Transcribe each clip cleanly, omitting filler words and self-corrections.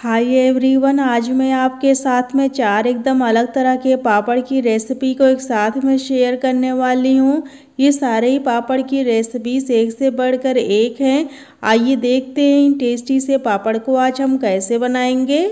Hi everyone, आज मैं आपके साथ में 4 एकदम अलग तरह के पापड़ की रेसिपी को एक साथ में शेयर करने वाली हूँ। ये सारे ही पापड़ की रेसिपीज एक से बढ़कर एक हैं। आइए देखते हैं इन टेस्टी से पापड़ को आज हम कैसे बनाएंगे।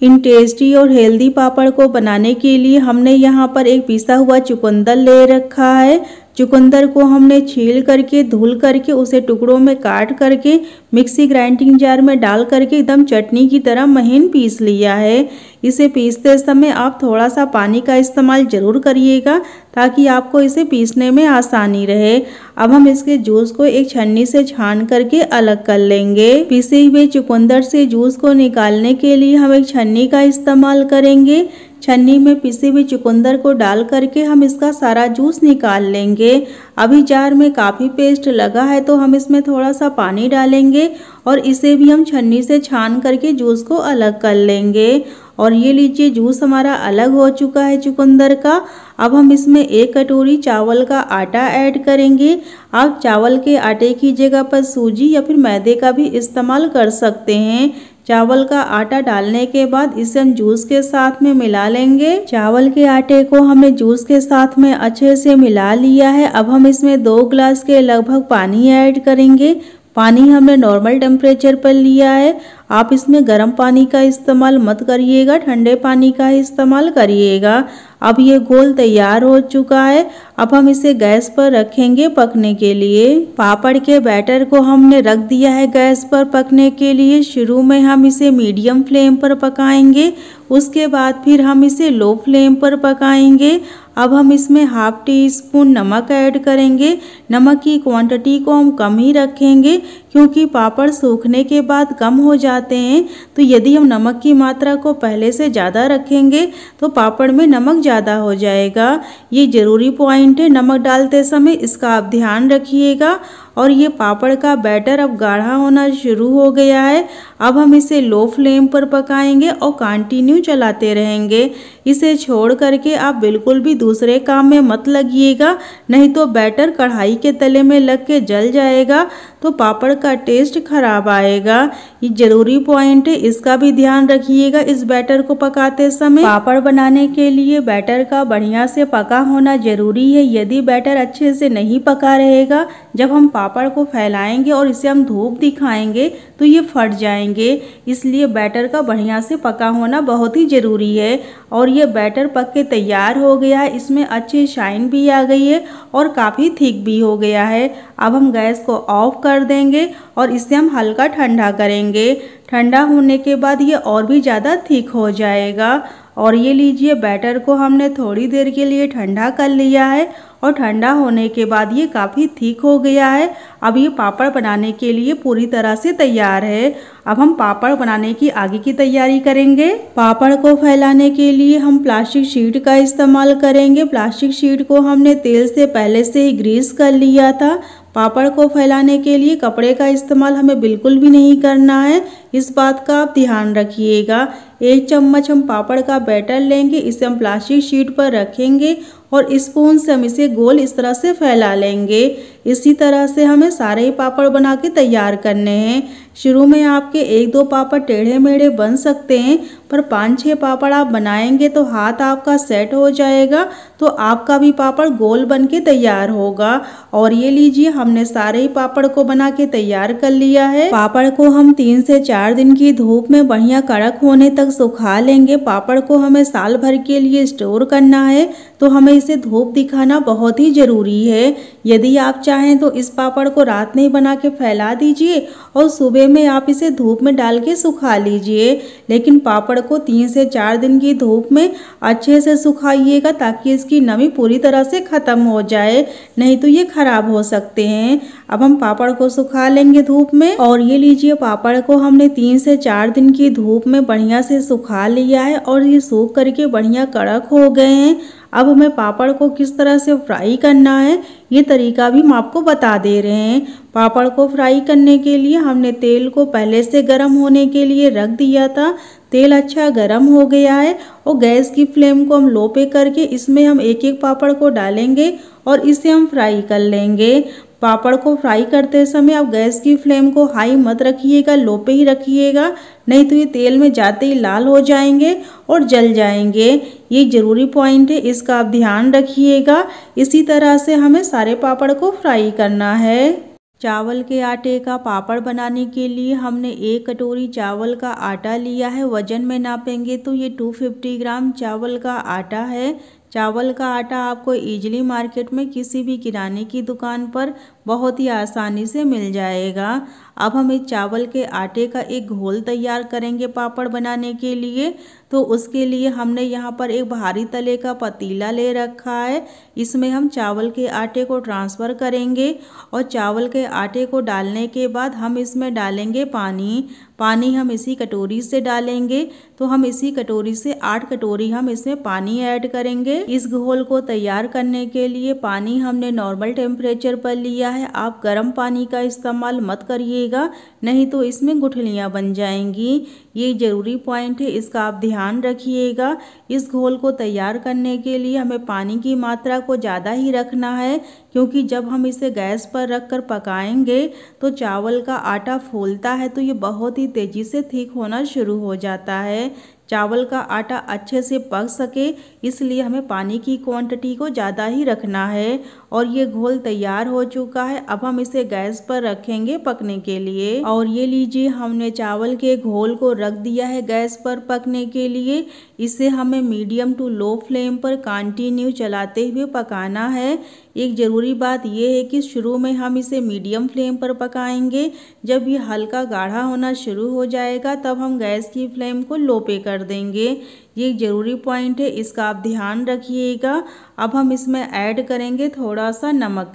इन टेस्टी और हेल्दी पापड़ को बनाने के लिए हमने यहाँ पर एक पिसा हुआ चुकंदर ले रखा है। चुकंदर को हमने छील करके धुल करके उसे टुकड़ों में काट करके मिक्सी ग्राइंडिंग जार में डाल करके एकदम चटनी की तरह महीन पीस लिया है। इसे पीसते समय आप थोड़ा सा पानी का इस्तेमाल ज़रूर करिएगा ताकि आपको इसे पीसने में आसानी रहे। अब हम इसके जूस को एक छन्नी से छान करके अलग कर लेंगे। पिसे हुए चुकंदर से जूस को निकालने के लिए हम एक छन्नी का इस्तेमाल करेंगे। छन्नी में पिसी हुई चुकंदर को डाल करके हम इसका सारा जूस निकाल लेंगे। अभी जार में काफ़ी पेस्ट लगा है तो हम इसमें थोड़ा सा पानी डालेंगे और इसे भी हम छन्नी से छान करके जूस को अलग कर लेंगे। और ये लीजिए, जूस हमारा अलग हो चुका है चुकंदर का। अब हम इसमें 1 कटोरी चावल का आटा ऐड करेंगे। आप चावल के आटे की जगह पर सूजी या फिर मैदे का भी इस्तेमाल कर सकते हैं। चावल का आटा डालने के बाद इसे हम जूस के साथ में मिला लेंगे। चावल के आटे को हमने जूस के साथ में अच्छे से मिला लिया है। अब हम इसमें 2 गिलास के लगभग पानी ऐड करेंगे। पानी हमने नॉर्मल टेम्परेचर पर लिया है। आप इसमें गर्म पानी का इस्तेमाल मत करिएगा, ठंडे पानी का ही इस्तेमाल करिएगा। अब ये घोल तैयार हो चुका है। अब हम इसे गैस पर रखेंगे पकने के लिए। पापड़ के बैटर को हमने रख दिया है गैस पर पकने के लिए। शुरू में हम इसे मीडियम फ्लेम पर पकाएंगे, उसके बाद फिर हम इसे लो फ्लेम पर पकाएंगे। अब हम इसमें 1/2 टीस्पून नमक ऐड करेंगे। नमक की क्वांटिटी को हम कम ही रखेंगे क्योंकि पापड़ सूखने के बाद कम हो जाते हैं। तो यदि हम नमक की मात्रा को पहले से ज़्यादा रखेंगे तो पापड़ में नमक ज़्यादा हो जाएगा। ये ज़रूरी पॉइंट है, नमक डालते समय इसका आप ध्यान रखिएगा। और ये पापड़ का बैटर अब गाढ़ा होना शुरू हो गया है। अब हम इसे लो फ्लेम पर पकाएंगे और कंटिन्यू चलाते रहेंगे। इसे छोड़ करके आप बिल्कुल भी दूसरे काम में मत लगिएगा, नहीं तो बैटर कढ़ाई के तले में लग के जल जाएगा तो पापड़ का टेस्ट खराब आएगा। ये जरूरी पॉइंट है, इसका भी ध्यान रखिएगा इस बैटर को पकाते समय। पापड़ बनाने के लिए बैटर का बढ़िया से पका होना जरूरी है। यदि बैटर अच्छे से नहीं पका रहेगा, जब हम पापड़ को फैलाएंगे और इसे हम धूप दिखाएंगे तो ये फट जाएंगे। इसलिए बैटर का बढ़िया से पका होना बहुत ही ज़रूरी है। और ये बैटर पक के तैयार हो गया है, इसमें अच्छी शाइन भी आ गई है और काफ़ी थिक भी हो गया है। अब हम गैस को ऑफ कर देंगे और इसे हम हल्का ठंडा करेंगे। ठंडा होने के बाद ये और भी ज़्यादा थिक हो जाएगा। और ये लीजिए, बैटर को हमने थोड़ी देर के लिए ठंडा कर लिया है और ठंडा होने के बाद ये काफ़ी थिक हो गया है। अब ये पापड़ बनाने के लिए पूरी तरह से तैयार है। अब हम पापड़ बनाने की आगे की तैयारी करेंगे। पापड़ को फैलाने के लिए हम प्लास्टिक शीट का इस्तेमाल करेंगे। प्लास्टिक शीट को हमने तेल से पहले से ही ग्रीस कर लिया था। पापड़ को फैलाने के लिए कपड़े का इस्तेमाल हमें बिल्कुल भी नहीं करना है, इस बात का आप ध्यान रखिएगा। 1 चम्मच हम पापड़ का बैटर लेंगे, इसे हम प्लास्टिक शीट पर रखेंगे और स्पून से हम इसे गोल इस तरह से फैला लेंगे। इसी तरह से हमें सारे ही पापड़ बना के तैयार करने हैं। शुरू में आपके 1-2 पापड़ टेढ़े मेढ़े बन सकते हैं, पर 5-6 पापड़ आप बनाएंगे तो हाथ आपका सेट हो जाएगा, तो आपका भी पापड़ गोल बन के तैयार होगा। और ये लीजिए, हमने सारे ही पापड़ को बना के तैयार कर लिया है। पापड़ को हम 3 से 4 दिन की धूप में बढ़िया कड़क होने तक सुखा लेंगे। पापड़ को हमें साल भर के लिए स्टोर करना है तो हमें इसे धूप दिखाना बहुत ही ज़रूरी है। यदि आप चाहें तो इस पापड़ को रात में ही बना के फैला दीजिए और सुबह में आप इसे धूप में डाल के सुखा लीजिए। लेकिन पापड़ को 3 से 4 दिन की धूप में अच्छे से सुखाइएगा ताकि इसकी नमी पूरी तरह से ख़त्म हो जाए, नहीं तो ये खराब हो सकते हैं। अब हम पापड़ को सुखा लेंगे धूप में। और ये लीजिए, पापड़ को हमने 3 से 4 दिन की धूप में बढ़िया से सुखा लिया है और ये सूख करके बढ़िया कड़क हो गए हैं। अब हमें पापड़ को किस तरह से फ्राई करना है ये तरीका भी हम आपको बता दे रहे हैं। पापड़ को फ्राई करने के लिए हमने तेल को पहले से गर्म होने के लिए रख दिया था। तेल अच्छा गर्म हो गया है और गैस की फ्लेम को हम लो पे करके इसमें हम एक एक पापड़ को डालेंगे और इसे हम फ्राई कर लेंगे। पापड़ को फ्राई करते समय आप गैस की फ्लेम को हाई मत रखिएगा, लो पे ही रखिएगा, नहीं तो ये तेल में जाते ही लाल हो जाएंगे और जल जाएंगे। ये ज़रूरी पॉइंट है, इसका आप ध्यान रखिएगा। इसी तरह से हमें सारे पापड़ को फ्राई करना है। चावल के आटे का पापड़ बनाने के लिए हमने 1 कटोरी चावल का आटा लिया है। वजन में नापेंगे तो ये 250 ग्राम चावल का आटा है। चावल का आटा आपको इजीली मार्केट में किसी भी किराने की दुकान पर बहुत ही आसानी से मिल जाएगा। अब हम इस चावल के आटे का एक घोल तैयार करेंगे पापड़ बनाने के लिए। तो उसके लिए हमने यहाँ पर एक भारी तले का पतीला ले रखा है। इसमें हम चावल के आटे को ट्रांसफ़र करेंगे और चावल के आटे को डालने के बाद हम इसमें डालेंगे पानी। पानी हम इसी कटोरी से डालेंगे, तो हम इसी कटोरी से 8 कटोरी हम इसमें पानी ऐड करेंगे। इस घोल को तैयार करने के लिए पानी हमने नॉर्मल टेम्परेचर पर लिया है। आप गर्म पानी का इस्तेमाल मत करिएगा, नहीं तो इसमें गुठलियाँ बन जाएंगी। ये ज़रूरी पॉइंट है, इसका आप ध्यान रखिएगा। इस घोल को तैयार करने के लिए हमें पानी की मात्रा को ज़्यादा ही रखना है, क्योंकि जब हम इसे गैस पर रखकर पकाएंगे तो चावल का आटा फूलता है तो ये बहुत ही तेज़ी से थिक होना शुरू हो जाता है। चावल का आटा अच्छे से पक सके इसलिए हमें पानी की क्वांटिटी को ज़्यादा ही रखना है। और ये घोल तैयार हो चुका है। अब हम इसे गैस पर रखेंगे पकने के लिए। और ये लीजिए, हमने चावल के घोल को रख दिया है गैस पर पकने के लिए। इसे हमें मीडियम टू लो फ्लेम पर कंटिन्यू चलाते हुए पकाना है। एक ज़रूरी बात यह है कि शुरू में हम इसे मीडियम फ्लेम पर पकाएंगे। जब ये हल्का गाढ़ा होना शुरू हो जाएगा तब हम गैस की फ्लेम को लो पे कर देंगे। ये एक ज़रूरी पॉइंट है, इसका आप ध्यान रखिएगा। अब हम इसमें ऐड करेंगे थोड़ा सा नमक।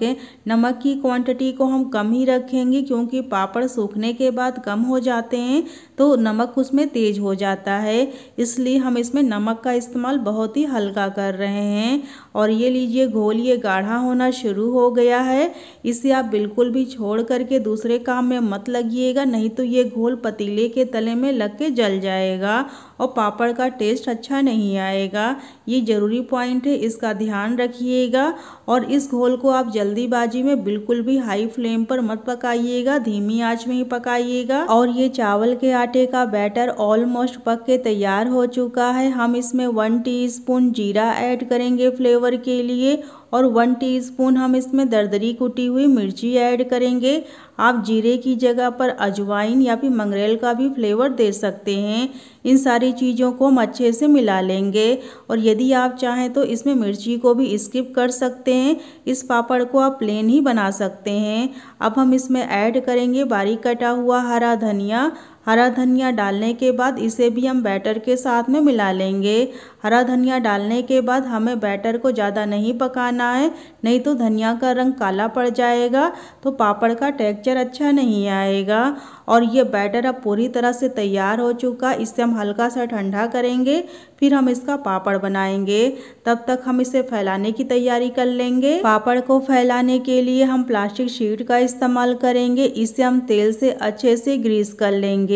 नमक की क्वांटिटी को हम कम ही रखेंगे, क्योंकि पापड़ सूखने के बाद कम हो जाते हैं तो नमक उसमें तेज हो जाता है, इसलिए हम इसमें नमक का इस्तेमाल बहुत ही हल्का कर रहे हैं। और ये लीजिए, घोल ये गाढ़ा होना शुरू हो गया है। इसे आप बिल्कुल भी छोड़ करके दूसरे काम में मत लगिएगा, नहीं तो ये घोल पतीले के तले में लग के जल जाएगा और पापड़ का टेस्ट अच्छा नहीं आएगा। ये ज़रूरी पॉइंट है, इसका ध्यान रखिएगा। और इस घोल को आप जल्दीबाजी में बिल्कुल भी हाई फ्लेम पर मत पकाइएगा, धीमी आंच में ही पकाइएगा। और ये चावल के आटे का बैटर ऑलमोस्ट पक के तैयार हो चुका है। हम इसमें 1 टीस्पून जीरा ऐड करेंगे फ्लेवर के लिए और 1 टीस्पून हम इसमें दरदरी कुटी हुई मिर्ची ऐड करेंगे। आप जीरे की जगह पर अजवाइन या फिर मंगरेल का भी फ्लेवर दे सकते हैं। इन सारी चीज़ों को हम अच्छे से मिला लेंगे। और यदि आप चाहें तो इसमें मिर्ची को भी स्किप कर सकते हैं। इस पापड़ को आप प्लेन ही बना सकते हैं। अब हम इसमें ऐड करेंगे बारीक कटा हुआ हरा धनिया। हरा धनिया डालने के बाद इसे भी हम बैटर के साथ में मिला लेंगे। हरा धनिया डालने के बाद हमें बैटर को ज़्यादा नहीं पकाना है, नहीं तो धनिया का रंग काला पड़ जाएगा तो पापड़ का टेक्सचर अच्छा नहीं आएगा। और ये बैटर अब पूरी तरह से तैयार हो चुका। इसे हम हल्का सा ठंडा करेंगे, फिर हम इसका पापड़ बनाएंगे। तब तक हम इसे फैलाने की तैयारी कर लेंगे। पापड़ को फैलाने के लिए हम प्लास्टिक शीट का इस्तेमाल करेंगे। इसे हम तेल से अच्छे से ग्रीस कर लेंगे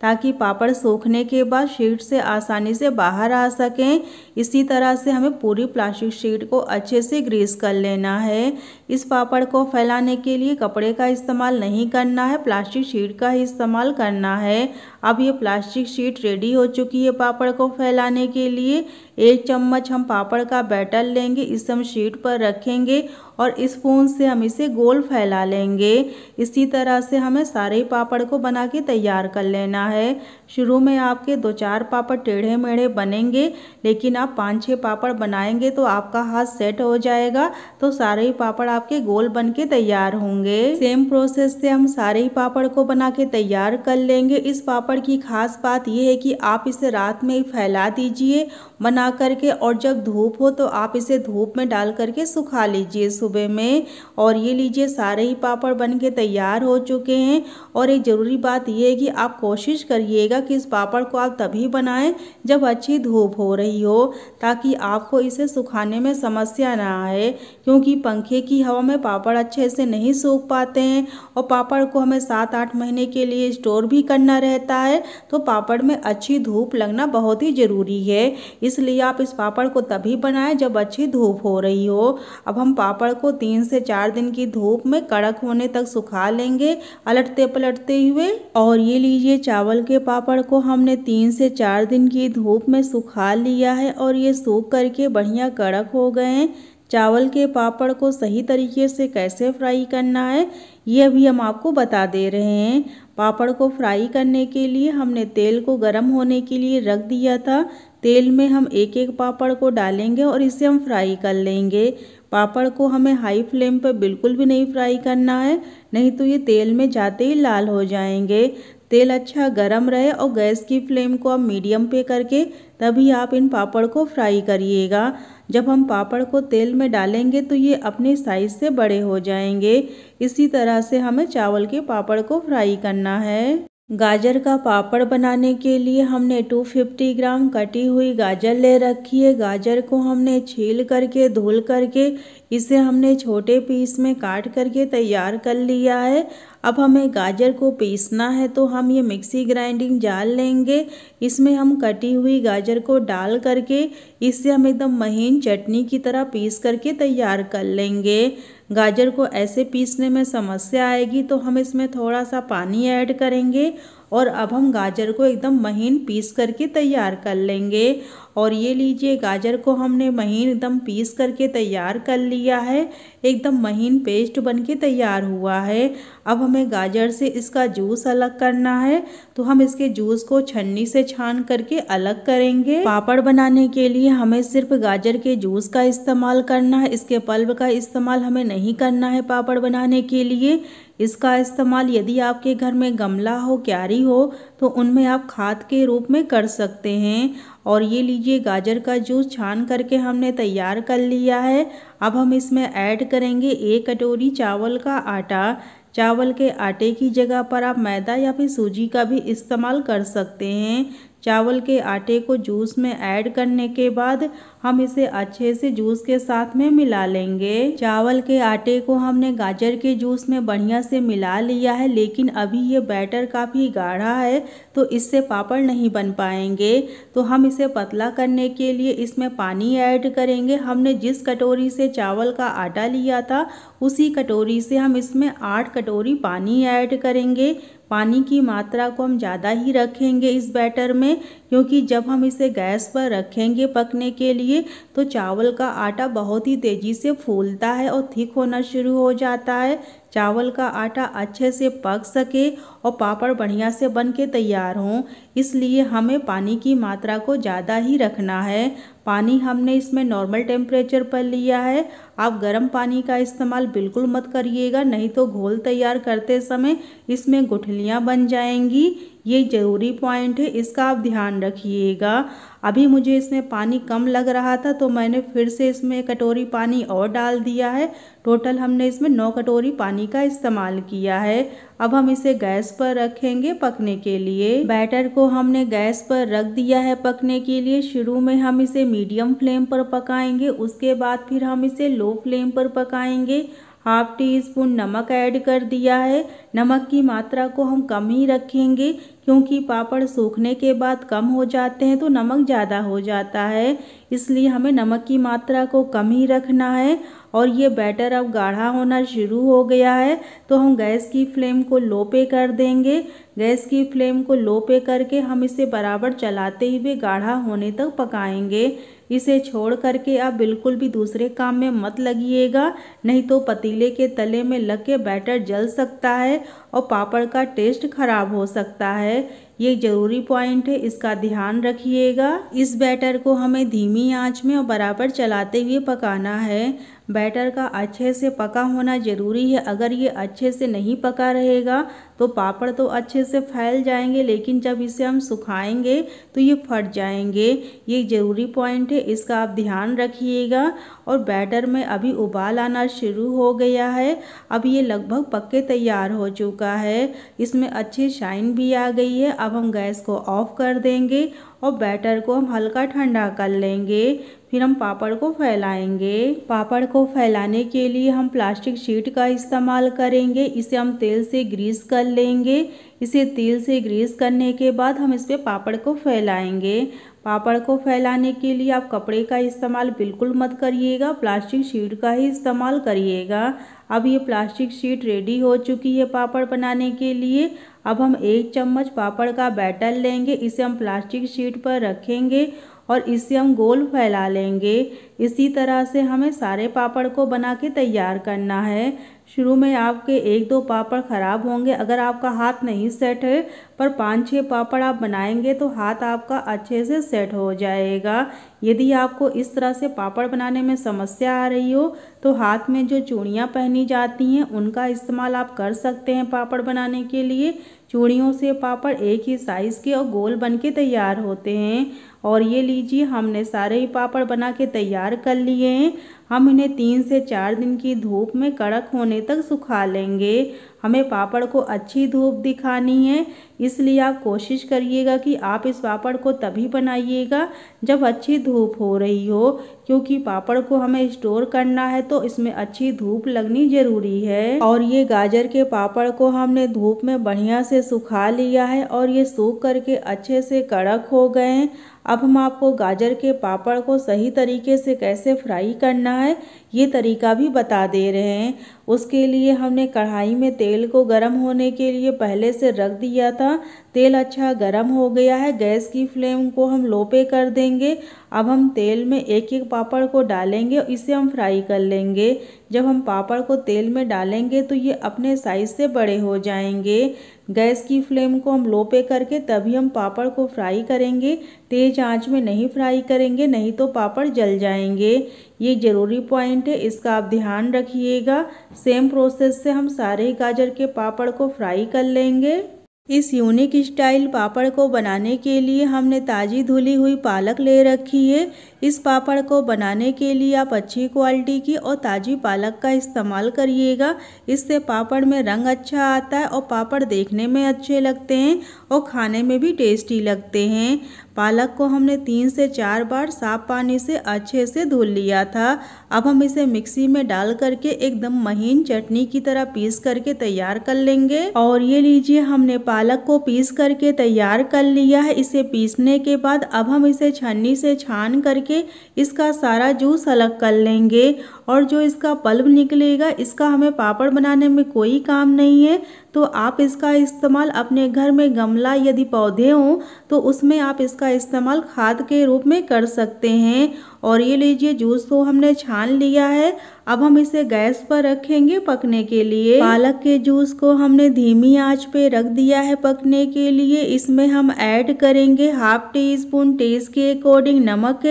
ताकि पापड़ सूखने के बाद शीट से आसानी से बाहर आ सकें। इसी तरह से हमें पूरी प्लास्टिक शीट को अच्छे से ग्रीस कर लेना है। इस पापड़ को फैलाने के लिए कपड़े का इस्तेमाल नहीं करना है, प्लास्टिक शीट का ही इस्तेमाल करना है। अब ये प्लास्टिक शीट रेडी हो चुकी है पापड़ को फैलाने के लिए। 1 चम्मच हम पापड़ का बैटर लेंगे, इसे हम शीट पर रखेंगे और स्पून से हम इसे गोल फैला लेंगे। इसी तरह से हमें सारे पापड़ को बना के तैयार कर लेना है। शुरू में आपके 2-4 पापड़ टेढ़े मेढ़े बनेंगे, लेकिन आप 5-6 पापड़ बनाएंगे तो आपका हाथ सेट हो जाएगा, तो सारे ही पापड़ आपके गोल बन के तैयार होंगे। सेम प्रोसेस से हम सारे ही पापड़ को बना के तैयार कर लेंगे। इस पापड़ की खास बात यह है कि आप इसे रात में ही फैला दीजिए बना करके, और जब धूप हो तो आप इसे धूप में डाल करके सुखा लीजिए सुबह में। और ये लीजिए, सारे ही पापड़ बन के तैयार हो चुके हैं। और एक ज़रूरी बात यह है कि आप कोशिश करिएगा कि इस पापड़ को आप तभी बनाएं जब अच्छी धूप हो रही हो, ताकि आपको इसे सुखाने में समस्या ना आए, क्योंकि पंखे की हवा में पापड़ अच्छे से नहीं सूख पाते हैं और पापड़ को हमें 7-8 महीने के लिए स्टोर भी करना रहता है, तो पापड़ में अच्छी धूप लगना बहुत ही ज़रूरी है। इसलिए आप इस पापड़ को तभी बनाएं जब अच्छी धूप हो रही हो। अब हम पापड़ को 3 से 4 दिन की धूप में कड़क होने तक सुखा लेंगे अलटते पलटते हुए। और ये लीजिए चावल के पापड़ को हमने 3 से 4 दिन की धूप में सुखा लिया है और ये सूख करके बढ़िया कड़क हो गए हैं। चावल के पापड़ को सही तरीके से कैसे फ्राई करना है ये अभी हम आपको बता दे रहे हैं। पापड़ को फ्राई करने के लिए हमने तेल को गर्म होने के लिए रख दिया था। तेल में हम एक एक पापड़ को डालेंगे और इसे हम फ्राई कर लेंगे। पापड़ को हमें हाई फ्लेम पर बिल्कुल भी नहीं फ्राई करना है, नहीं तो ये तेल में जाते ही लाल हो जाएंगे। तेल अच्छा गरम रहे और गैस की फ्लेम को आप मीडियम पे करके तभी आप इन पापड़ को फ्राई करिएगा। जब हम पापड़ को तेल में डालेंगे तो ये अपने साइज से बड़े हो जाएंगे। इसी तरह से हमें चावल के पापड़ को फ्राई करना है। गाजर का पापड़ बनाने के लिए हमने 250 ग्राम कटी हुई गाजर ले रखी है। गाजर को हमने छील करके धुल करके इसे हमने छोटे पीस में काट करके तैयार कर लिया है। अब हमें गाजर को पीसना है तो हम ये मिक्सी ग्राइंडिंग जार लेंगे। इसमें हम कटी हुई गाजर को डाल करके इससे हम एकदम महीन चटनी की तरह पीस करके तैयार कर लेंगे। गाजर को ऐसे पीसने में समस्या आएगी तो हम इसमें थोड़ा सा पानी ऐड करेंगे और अब हम गाजर को एकदम महीन पीस करके तैयार कर लेंगे। और ये लीजिए गाजर को हमने महीन एकदम पीस करके तैयार कर लिया है। एकदम महीन पेस्ट बनके तैयार हुआ है। अब हमें गाजर से इसका जूस अलग करना है तो हम इसके जूस को छन्नी से छान करके अलग करेंगे। पापड़ बनाने के लिए हमें सिर्फ गाजर के जूस का इस्तेमाल करना है, इसके पल्प का इस्तेमाल हमें नहीं करना है पापड़ बनाने के लिए। इसका इस्तेमाल यदि आपके घर में गमला हो, क्यारी हो तो उनमें आप खाद के रूप में कर सकते हैं। और ये लीजिए गाजर का जूस छान करके हमने तैयार कर लिया है। अब हम इसमें ऐड करेंगे 1 कटोरी चावल का आटा। चावल के आटे की जगह पर आप मैदा या फिर सूजी का भी इस्तेमाल कर सकते हैं। चावल के आटे को जूस में ऐड करने के बाद हम इसे अच्छे से जूस के साथ में मिला लेंगे। चावल के आटे को हमने गाजर के जूस में बढ़िया से मिला लिया है, लेकिन अभी ये बैटर काफ़ी गाढ़ा है तो इससे पापड़ नहीं बन पाएंगे। तो हम इसे पतला करने के लिए इसमें पानी ऐड करेंगे। हमने जिस कटोरी से चावल का आटा लिया था उसी कटोरी से हम इसमें 8 कटोरी पानी ऐड करेंगे। पानी की मात्रा को हम ज़्यादा ही रखेंगे इस बैटर में, क्योंकि जब हम इसे गैस पर रखेंगे पकने के लिए तो चावल का आटा बहुत ही तेज़ी से फूलता है और थिक होना शुरू हो जाता है। चावल का आटा अच्छे से पक सके और पापड़ बढ़िया से बन के तैयार हों, इसलिए हमें पानी की मात्रा को ज़्यादा ही रखना है। पानी हमने इसमें नॉर्मल टेम्परेचर पर लिया है। आप गर्म पानी का इस्तेमाल बिल्कुल मत करिएगा, नहीं तो घोल तैयार करते समय इसमें गुठलियाँ बन जाएंगी। ये ज़रूरी पॉइंट है, इसका आप ध्यान रखिएगा। अभी मुझे इसमें पानी कम लग रहा था तो मैंने फिर से इसमें 1 कटोरी पानी और डाल दिया है। टोटल हमने इसमें 9 कटोरी पानी का इस्तेमाल किया है। अब हम इसे गैस पर रखेंगे पकने के लिए। बैटर को हमने गैस पर रख दिया है पकने के लिए। शुरू में हम इसे मीडियम फ्लेम पर पकाएंगे, उसके बाद फिर हम इसे लो फ्लेम पर पकाएंगे। हाफ टी स्पून नमक ऐड कर दिया है। नमक की मात्रा को हम कम ही रखेंगे क्योंकि पापड़ सूखने के बाद कम हो जाते हैं तो नमक ज़्यादा हो जाता है, इसलिए हमें नमक की मात्रा को कम ही रखना है। और ये बैटर अब गाढ़ा होना शुरू हो गया है तो हम गैस की फ्लेम को लो पे कर देंगे। गैस की फ्लेम को लो पे करके हम इसे बराबर चलाते हुए गाढ़ा होने तक पकाएंगे। इसे छोड़ करके आप बिल्कुल भी दूसरे काम में मत लगिएगा, नहीं तो पतीले के तले में लग के बैटर जल सकता है और पापड़ का टेस्ट खराब हो सकता है। ये ज़रूरी पॉइंट है, इसका ध्यान रखिएगा। इस बैटर को हमें धीमी आंच में और बराबर चलाते हुए पकाना है। बैटर का अच्छे से पका होना ज़रूरी है। अगर ये अच्छे से नहीं पका रहेगा तो पापड़ तो अच्छे से फैल जाएंगे, लेकिन जब इसे हम सुखाएंगे तो ये फट जाएंगे। ये ज़रूरी पॉइंट है, इसका आप ध्यान रखिएगा। और बैटर में अभी उबाल आना शुरू हो गया है। अब ये लगभग पक के तैयार हो चुका है। इसमें अच्छी शाइन भी आ गई है। अब हम गैस को ऑफ कर देंगे और बैटर को हम हल्का ठंडा कर लेंगे। फिर हम पापड़ को फैलाएंगे। पापड़ को फैलाने के लिए हम प्लास्टिक शीट का इस्तेमाल करेंगे। इसे हम तेल से ग्रीस कर लेंगे। इसे तेल से ग्रीस करने के बाद हम इस पे पापड़ को फैलाएंगे। पापड़ को फैलाने के लिए आप कपड़े का इस्तेमाल बिल्कुल मत करिएगा, प्लास्टिक शीट का ही इस्तेमाल करिएगा। अब ये प्लास्टिक शीट रेडी हो चुकी है पापड़ बनाने के लिए। अब हम 1 चम्मच पापड़ का बैटर लेंगे। इसे हम प्लास्टिक शीट पर रखेंगे और इसे हम गोल फैला लेंगे। इसी तरह से हमें सारे पापड़ को बना के तैयार करना है। शुरू में आपके 1-2 पापड़ ख़राब होंगे अगर आपका हाथ नहीं सेट है, पर 5-6 पापड़ आप बनाएंगे तो हाथ आपका अच्छे से सेट हो जाएगा। यदि आपको इस तरह से पापड़ बनाने में समस्या आ रही हो तो हाथ में जो चूड़ियाँ पहनी जाती हैं उनका इस्तेमाल आप कर सकते हैं पापड़ बनाने के लिए। चूड़ियों से पापड़ एक ही साइज़ के और गोल बन के तैयार होते हैं। और ये लीजिए, हमने सारे ही पापड़ बना के तैयार कर लिए हैं। हम इन्हें 3 से 4 दिन की धूप में कड़क होने तक सुखा लेंगे। हमें पापड़ को अच्छी धूप दिखानी है, इसलिए आप कोशिश करिएगा कि आप इस पापड़ को तभी बनाइएगा जब अच्छी धूप हो रही हो, क्योंकि पापड़ को हमें स्टोर करना है तो इसमें अच्छी धूप लगनी ज़रूरी है। और ये गाजर के पापड़ को हमने धूप में बढ़िया से सुखा लिया है और ये सूख करके अच्छे से कड़क हो गए हैं। अब हम आपको गाजर के पापड़ को सही तरीके से कैसे फ्राई करना है ये तरीका भी बता दे रहे हैं। उसके लिए हमने कढ़ाई में तेल को गर्म होने के लिए पहले से रख दिया था। तेल अच्छा गर्म हो गया है। गैस की फ्लेम को हम लो पे कर देंगे। अब हम तेल में एक एक पापड़ को डालेंगे और इसे हम फ्राई कर लेंगे। जब हम पापड़ को तेल में डालेंगे तो ये अपने साइज से बड़े हो जाएंगे। गैस की फ्लेम को हम लो पे करके तभी हम पापड़ को फ्राई करेंगे। तेज आंच में नहीं फ्राई करेंगे, नहीं तो पापड़ जल जाएंगे। ये ज़रूरी पॉइंट है, इसका आप ध्यान रखिएगा। सेम प्रोसेस से हम सारे गाजर के पापड़ को फ्राई कर लेंगे। इस यूनिक स्टाइल पापड़ को बनाने के लिए हमने ताज़ी धुली हुई पालक ले रखी है। इस पापड़ को बनाने के लिए आप अच्छी क्वालिटी की और ताज़ी पालक का इस्तेमाल करिएगा। इससे पापड़ में रंग अच्छा आता है और पापड़ देखने में अच्छे लगते हैं और खाने में भी टेस्टी लगते हैं। पालक को हमने 3 से 4 बार साफ पानी से अच्छे से धुल लिया था। अब हम इसे मिक्सी में डाल करके एकदम महीन चटनी की तरह पीस करके तैयार कर लेंगे। और ये लीजिए, हमने पालक को पीस करके तैयार कर लिया है। इसे पीसने के बाद अब हम इसे छन्नी से छान करके इसका सारा जूस अलग कर लेंगे और जो इसका पल्प निकलेगा इसका हमें पापड़ बनाने में कोई काम नहीं है। तो आप इसका इस्तेमाल अपने घर में गमला यदि पौधे हों तो उसमें आप इसका इस्तेमाल खाद के रूप में कर सकते हैं। और ये लीजिए, जूस को हमने छान लिया है। अब हम इसे गैस पर रखेंगे पकने के लिए। पालक के जूस को हमने धीमी आंच पे रख दिया है पकने के लिए। इसमें हम ऐड करेंगे 1/2 टीस्पून टेस्ट के अकॉर्डिंग नमक,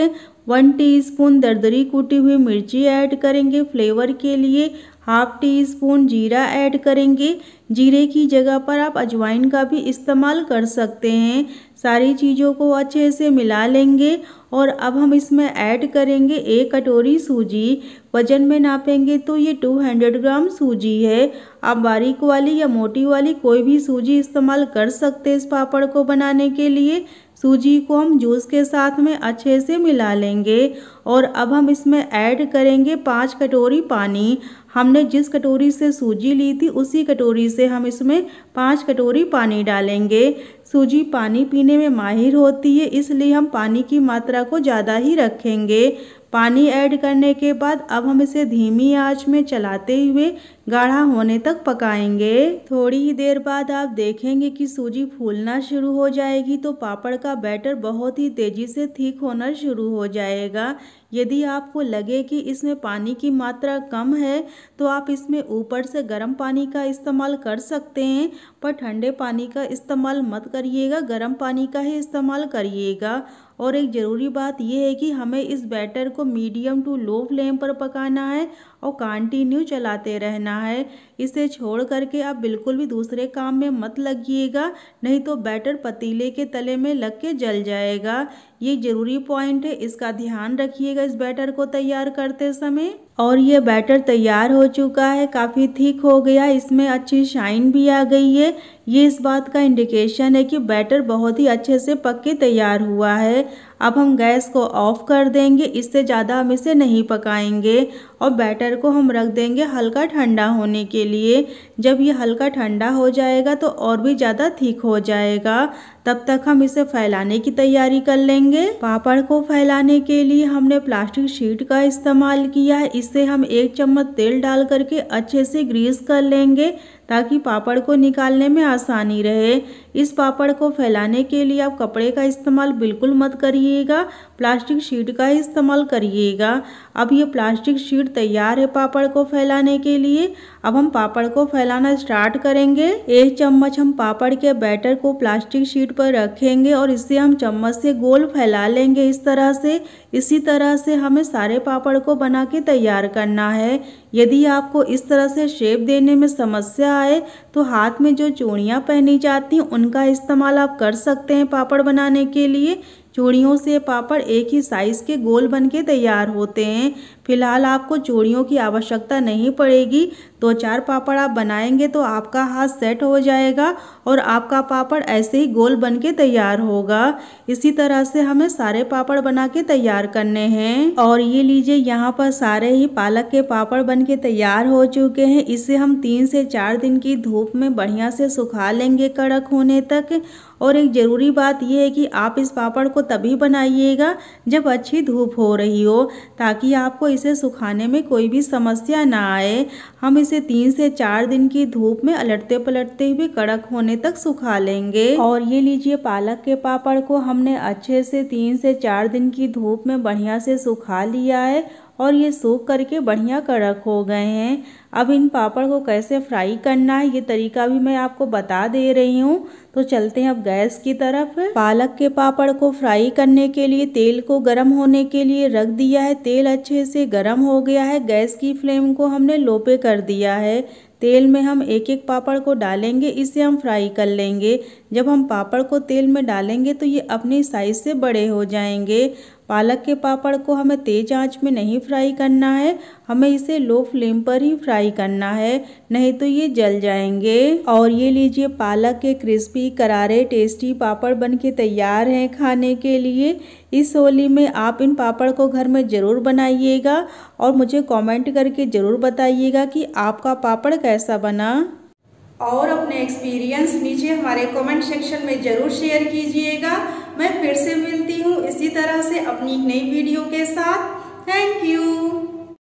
1 टीस्पून दरदरी कुटी हुई मिर्ची ऐड करेंगे फ्लेवर के लिए, 1/2 टीस्पून जीरा ऐड करेंगे। जीरे की जगह पर आप अजवाइन का भी इस्तेमाल कर सकते हैं। सारी चीज़ों को अच्छे से मिला लेंगे और अब हम इसमें ऐड करेंगे 1 कटोरी सूजी। वजन में नापेंगे तो ये 200 ग्राम सूजी है। आप बारीक वाली या मोटी वाली कोई भी सूजी इस्तेमाल कर सकते हैं इस पापड़ को बनाने के लिए। सूजी को हम जूस के साथ में अच्छे से मिला लेंगे और अब हम इसमें ऐड करेंगे 5 कटोरी पानी। हमने जिस कटोरी से सूजी ली थी उसी कटोरी से हम इसमें 5 कटोरी पानी डालेंगे। सूजी पानी पीने में माहिर होती है, इसलिए हम पानी की मात्रा को ज़्यादा ही रखेंगे। पानी ऐड करने के बाद अब हम इसे धीमी आंच में चलाते हुए गाढ़ा होने तक पकाएंगे। थोड़ी ही देर बाद आप देखेंगे कि सूजी फूलना शुरू हो जाएगी तो पापड़ का बैटर बहुत ही तेज़ी से थिक होना शुरू हो जाएगा। यदि आपको लगे कि इसमें पानी की मात्रा कम है तो आप इसमें ऊपर से गर्म पानी का इस्तेमाल कर सकते हैं, पर ठंडे पानी का इस्तेमाल मत करिएगा, गर्म पानी का ही इस्तेमाल करिएगा। और एक ज़रूरी बात यह है कि हमें इस बैटर को मीडियम टू लो फ्लेम पर पकाना है और कंटिन्यू चलाते रहना है। इसे छोड़ करके आप बिल्कुल भी दूसरे काम में मत लगिएगा, नहीं तो बैटर पतीले के तले में लग के जल जाएगा। ये ज़रूरी पॉइंट है, इसका ध्यान रखिएगा इस बैटर को तैयार करते समय। और ये बैटर तैयार हो चुका है, काफ़ी थिक हो गया, इसमें अच्छी शाइन भी आ गई है। ये इस बात का इंडिकेशन है कि बैटर बहुत ही अच्छे से पक के तैयार हुआ है। अब हम गैस को ऑफ कर देंगे, इससे ज़्यादा हम इसे नहीं पकाएंगे और बैटर को हम रख देंगे हल्का ठंडा होने के लिए। जब ये हल्का ठंडा हो जाएगा तो और भी ज़्यादा थिक हो जाएगा, तब तक हम इसे फैलाने की तैयारी कर लेंगे। पापड़ को फैलाने के लिए हमने प्लास्टिक शीट का इस्तेमाल किया है। इससे हम 1 चम्मच तेल डाल करके अच्छे से ग्रीस कर लेंगे ताकि पापड़ को निकालने में आसानी रहे। इस पापड़ को फैलाने के लिए आप कपड़े का इस्तेमाल बिल्कुल मत करिएगा, प्लास्टिक शीट का ही इस्तेमाल करिएगा। अब ये प्लास्टिक शीट तैयार है पापड़ को फैलाने के लिए। अब हम पापड़ को फैलाना स्टार्ट करेंगे। 1 चम्मच हम पापड़ के बैटर को प्लास्टिक शीट पर रखेंगे और इसे हम चम्मच से गोल फैला लेंगे इस तरह से। इसी तरह से हमें सारे पापड़ को बना के तैयार करना है। यदि आपको इस तरह से शेप देने में समस्या आए तो हाथ में जो चूड़ियाँ पहनी जाती हैं उनका इस्तेमाल आप कर सकते हैं पापड़ बनाने के लिए। चूड़ियों से पापड़ एक ही साइज़ के गोल बन के तैयार होते हैं। फिलहाल आपको चूड़ियों की आवश्यकता नहीं पड़ेगी। 2-4 पापड़ आप बनाएंगे तो आपका हाथ सेट हो जाएगा और आपका पापड़ ऐसे ही गोल बन के तैयार होगा। इसी तरह से हमें सारे पापड़ बना के तैयार करने हैं। और ये लीजिए, यहाँ पर सारे ही पालक के पापड़ बन के तैयार हो चुके हैं। इसे हम 3 से 4 दिन की धूप में बढ़िया से सुखा लेंगे कड़क होने तक। और एक ज़रूरी बात यह है कि आप इस पापड़ को तभी बनाइएगा जब अच्छी धूप हो रही हो, ताकि आपको इसे सुखाने में कोई भी समस्या ना आए। हम इसे 3 से 4 दिन की धूप में अलटते पलटते हुए कड़क होने तक सुखा लेंगे। और ये लीजिए, पालक के पापड़ को हमने अच्छे से 3 से 4 दिन की धूप में बढ़िया से सुखा लिया है और ये सूख करके बढ़िया कड़क हो गए हैं। अब इन पापड़ को कैसे फ्राई करना है ये तरीका भी मैं आपको बता दे रही हूँ। तो चलते हैं अब गैस की तरफ। पालक के पापड़ को फ्राई करने के लिए तेल को गर्म होने के लिए रख दिया है। तेल अच्छे से गर्म हो गया है। गैस की फ्लेम को हमने लो पे कर दिया है। तेल में हम एक एक पापड़ को डालेंगे, इसे हम फ्राई कर लेंगे। जब हम पापड़ को तेल में डालेंगे तो ये अपनी साइज से बड़े हो जाएंगे। पालक के पापड़ को हमें तेज आंच में नहीं फ्राई करना है, हमें इसे लो फ्लेम पर ही फ्राई करना है, नहीं तो ये जल जाएंगे। और ये लीजिए, पालक के क्रिस्पी करारे टेस्टी पापड़ बनके तैयार हैं खाने के लिए। इस होली में आप इन पापड़ को घर में ज़रूर बनाइएगा और मुझे कमेंट करके ज़रूर बताइएगा कि आपका पापड़ कैसा बना। और अपने एक्सपीरियंस नीचे हमारे कमेंट सेक्शन में ज़रूर शेयर कीजिएगा। मैं फिर से मिलती हूँ इसी तरह से अपनी एक नई वीडियो के साथ। Thank you.